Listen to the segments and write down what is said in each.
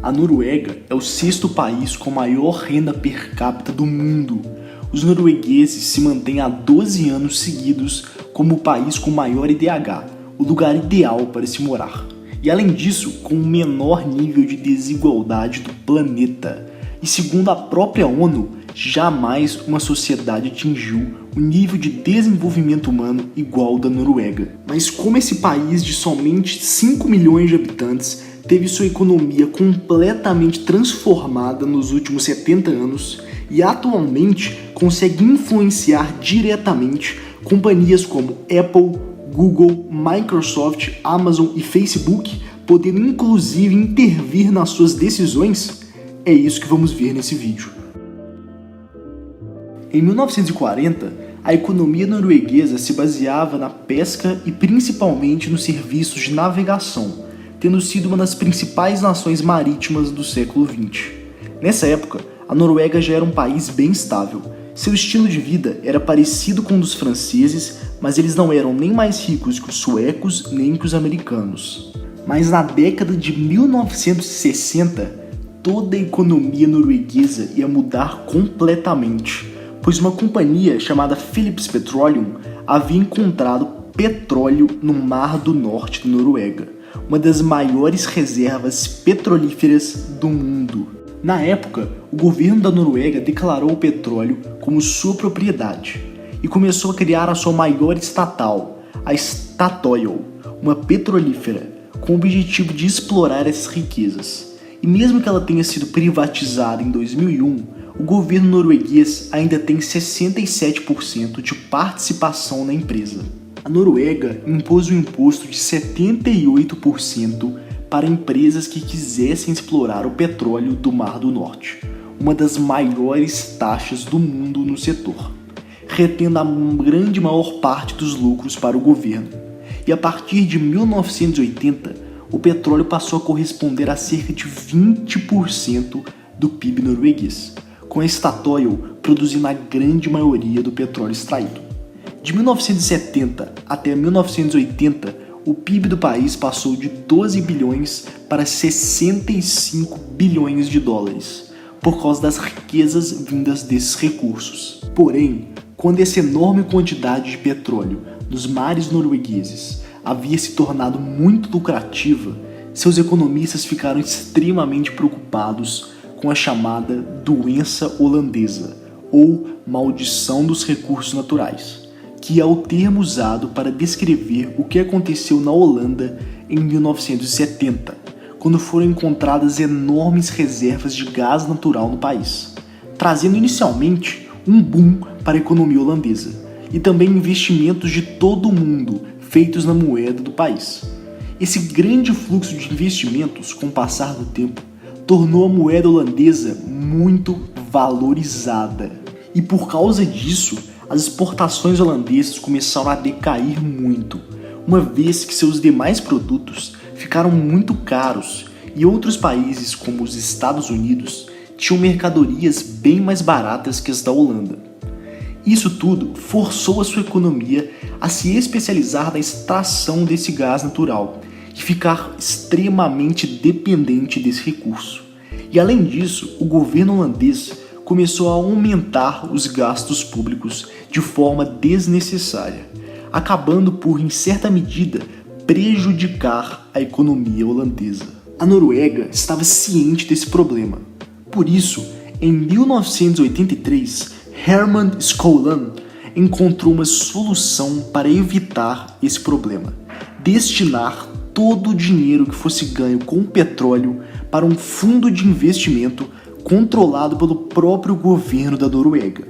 A Noruega é o sexto país com a maior renda per capita do mundo. Os noruegueses se mantêm há 12 anos seguidos como o país com maior IDH, o lugar ideal para se morar. E além disso, com o menor nível de desigualdade do planeta. E segundo a própria ONU, jamais uma sociedade atingiu o nível de desenvolvimento humano igual ao da Noruega. Mas como esse país de somente 5 milhões de habitantes teve sua economia completamente transformada nos últimos 70 anos e atualmente consegue influenciar diretamente companhias como Apple, Google, Microsoft, Amazon e Facebook, podendo inclusive intervir nas suas decisões, é isso que vamos ver nesse vídeo. Em 1940, a economia norueguesa se baseava na pesca e principalmente nos serviços de navegação, tendo sido uma das principais nações marítimas do século XX. Nessa época, a Noruega já era um país bem estável. Seu estilo de vida era parecido com o dos franceses, mas eles não eram nem mais ricos que os suecos nem que os americanos. Mas na década de 1960, toda a economia norueguesa ia mudar completamente, pois uma companhia chamada Phillips Petroleum havia encontrado petróleo no Mar do Norte da Noruega, uma das maiores reservas petrolíferas do mundo. Na época, o governo da Noruega declarou o petróleo como sua propriedade e começou a criar a sua maior estatal, a Statoil, uma petrolífera, com o objetivo de explorar essas riquezas. E mesmo que ela tenha sido privatizada em 2001, o governo norueguês ainda tem 67% de participação na empresa. A Noruega impôs um imposto de 78% para empresas que quisessem explorar o petróleo do Mar do Norte, uma das maiores taxas do mundo no setor, retendo a grande maior parte dos lucros para o governo. E a partir de 1980, o petróleo passou a corresponder a cerca de 20% do PIB norueguês, com a Statoil produzindo a grande maioria do petróleo extraído. De 1970 até 1980, o PIB do país passou de 12 bilhões para 65 bilhões de dólares, por causa das riquezas vindas desses recursos. Porém, quando essa enorme quantidade de petróleo nos mares noruegueses havia se tornado muito lucrativa, seus economistas ficaram extremamente preocupados com a chamada doença holandesa, ou maldição dos recursos naturais, que é o termo usado para descrever o que aconteceu na Holanda em 1970, quando foram encontradas enormes reservas de gás natural no país, trazendo inicialmente um boom para a economia holandesa e também investimentos de todo o mundo feitos na moeda do país. Esse grande fluxo de investimentos, com o passar do tempo, tornou a moeda holandesa muito valorizada. E por causa disso, as exportações holandesas começaram a decair muito, uma vez que seus demais produtos ficaram muito caros e outros países, como os Estados Unidos, tinham mercadorias bem mais baratas que as da Holanda. Isso tudo forçou a sua economia a se especializar na extração desse gás natural e ficar extremamente dependente desse recurso. E além disso, o governo holandês começou a aumentar os gastos públicos de forma desnecessária, acabando por, em certa medida, prejudicar a economia holandesa. A Noruega estava ciente desse problema. Por isso, em 1983, Herman Skolan encontrou uma solução para evitar esse problema: destinar todo o dinheiro que fosse ganho com o petróleo para um fundo de investimento controlado pelo próprio governo da Noruega,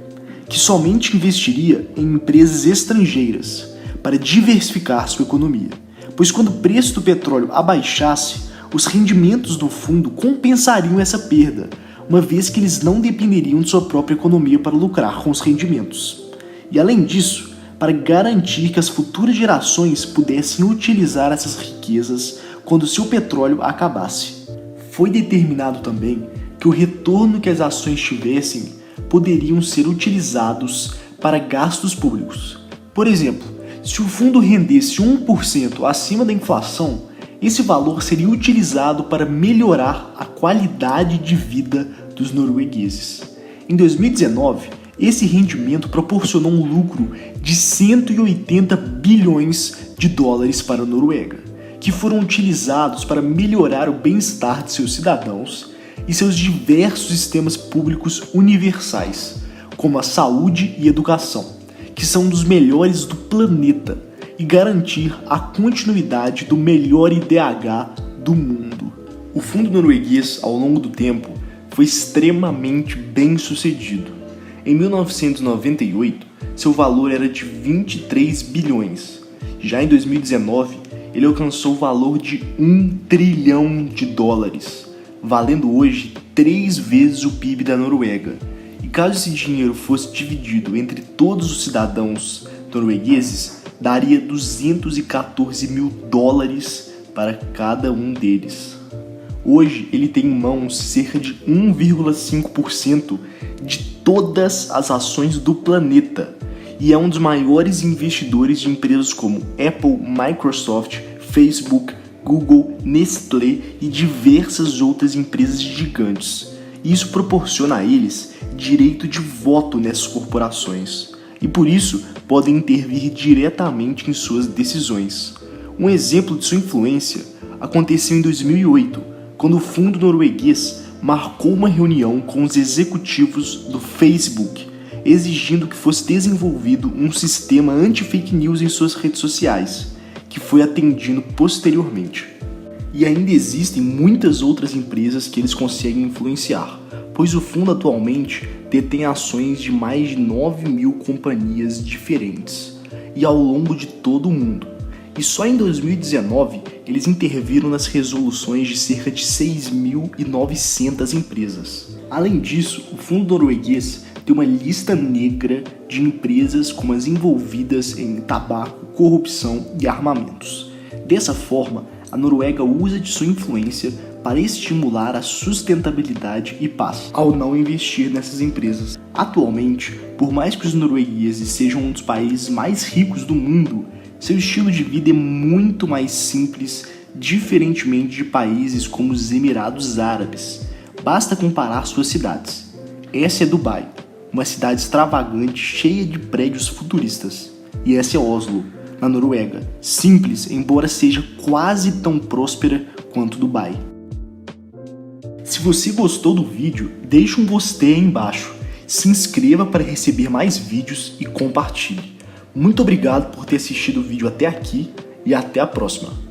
que somente investiria em empresas estrangeiras para diversificar sua economia, pois quando o preço do petróleo abaixasse, os rendimentos do fundo compensariam essa perda, uma vez que eles não dependeriam de sua própria economia para lucrar com os rendimentos. E além disso, para garantir que as futuras gerações pudessem utilizar essas riquezas quando seu petróleo acabasse. Foi determinado também que o retorno que as ações tivessem poderiam ser utilizados para gastos públicos. Por exemplo, se o fundo rendesse 1% acima da inflação, Esse valor seria utilizado para melhorar a qualidade de vida dos noruegueses. Em 2019, esse rendimento proporcionou um lucro de 180 bilhões de dólares para a Noruega, que foram utilizados para melhorar o bem-estar de seus cidadãos e seus diversos sistemas públicos universais, como a saúde e educação, que são um dos melhores do planeta, e garantir a continuidade do melhor IDH do mundo. O fundo norueguês, ao longo do tempo, foi extremamente bem sucedido. Em 1998, seu valor era de 23 bilhões. Já em 2019, ele alcançou o valor de 1 trilhão de dólares, valendo hoje 3 vezes o PIB da Noruega. E caso esse dinheiro fosse dividido entre todos os cidadãos noruegueses, daria 214 mil dólares para cada um deles. Hoje ele tem em mãos cerca de 1,5% de todas as ações do planeta e é um dos maiores investidores de empresas como Apple, Microsoft, Facebook, Google, Nestlé e diversas outras empresas gigantes. Isso proporciona a eles direito de voto nessas corporações e por isso podem intervir diretamente em suas decisões. Um exemplo de sua influência aconteceu em 2008, quando o fundo norueguês marcou uma reunião com os executivos do Facebook, exigindo que fosse desenvolvido um sistema anti-fake news em suas redes sociais, que foi atendido posteriormente. E ainda existem muitas outras empresas que eles conseguem influenciar, pois o fundo atualmente detém ações de mais de 9 mil companhias diferentes, e ao longo de todo o mundo. E só em 2019 eles interviram nas resoluções de cerca de 6.900 empresas. Além disso, o fundo norueguês tem uma lista negra de empresas como as envolvidas em tabaco, corrupção e armamentos. Dessa forma, a Noruega usa de sua influência para estimular a sustentabilidade e paz, ao não investir nessas empresas. Atualmente, por mais que os noruegueses sejam um dos países mais ricos do mundo, seu estilo de vida é muito mais simples, diferentemente de países como os Emirados Árabes. Basta comparar suas cidades. Essa é Dubai, uma cidade extravagante cheia de prédios futuristas. E essa é Oslo, na Noruega, simples, embora seja quase tão próspera quanto Dubai. Se você gostou do vídeo, deixe um gostei aí embaixo, se inscreva para receber mais vídeos e compartilhe. Muito obrigado por ter assistido o vídeo até aqui e até a próxima.